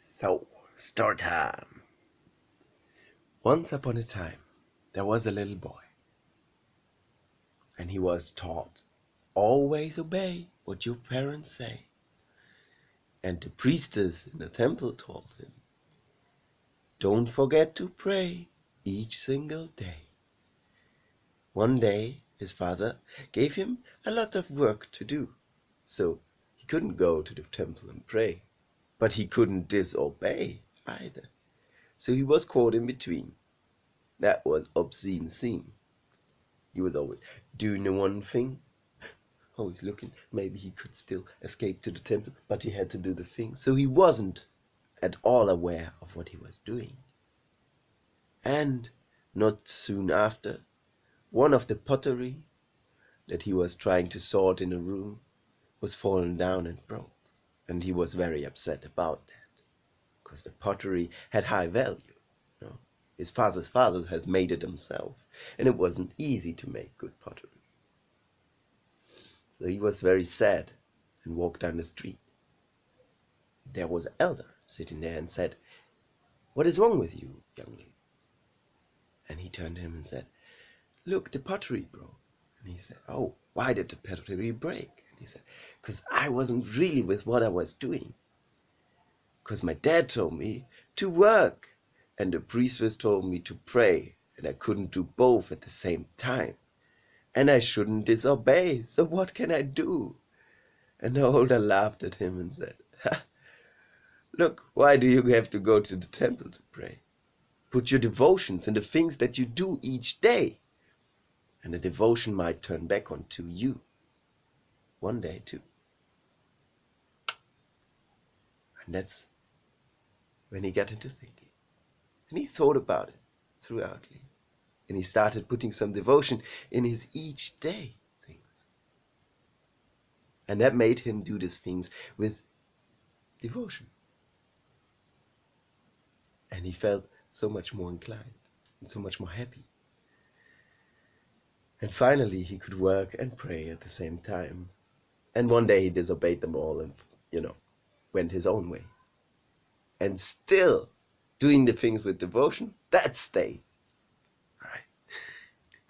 So, story time. Once upon a time, there was a little boy, and he was taught, always obey what your parents say. And the priestess in the temple told him, don't forget to pray each single day. One day, his father gave him a lot of work to do, so he couldn't go to the temple and pray. But he couldn't disobey either, so he was caught in between. That was obscene scene. He was always doing the one thing, always looking. Maybe he could still escape to the temple, but he had to do the thing. So he wasn't at all aware of what he was doing. And not soon after, one of the pottery that he was trying to sort in a room was fallen down and broke. And he was very upset about that, because the pottery had high value. You know? His father's father had made it himself, and it wasn't easy to make good pottery. So he was very sad and walked down the street. There was an elder sitting there and said, "What is wrong with you, youngling?" And he turned to him and said, "Look, the pottery broke." And he said, "Oh, why did the pottery break?" And he said, "Because I wasn't really with what I was doing. Because my dad told me to work, and the priestess told me to pray, and I couldn't do both at the same time. And I shouldn't disobey, so what can I do?" And the older laughed at him and said, "Look, why do you have to go to the temple to pray? Put your devotions in the things that you do each day, and the devotion might turn back onto you one day too." And that's when he got into thinking. And he thought about it throughoutly. And he started putting some devotion in his each day things. And that made him do these things with devotion. And he felt so much more inclined and so much more happy. And finally he could work and pray at the same time. And one day he disobeyed them all and, went his own way. And still doing the things with devotion, that stayed.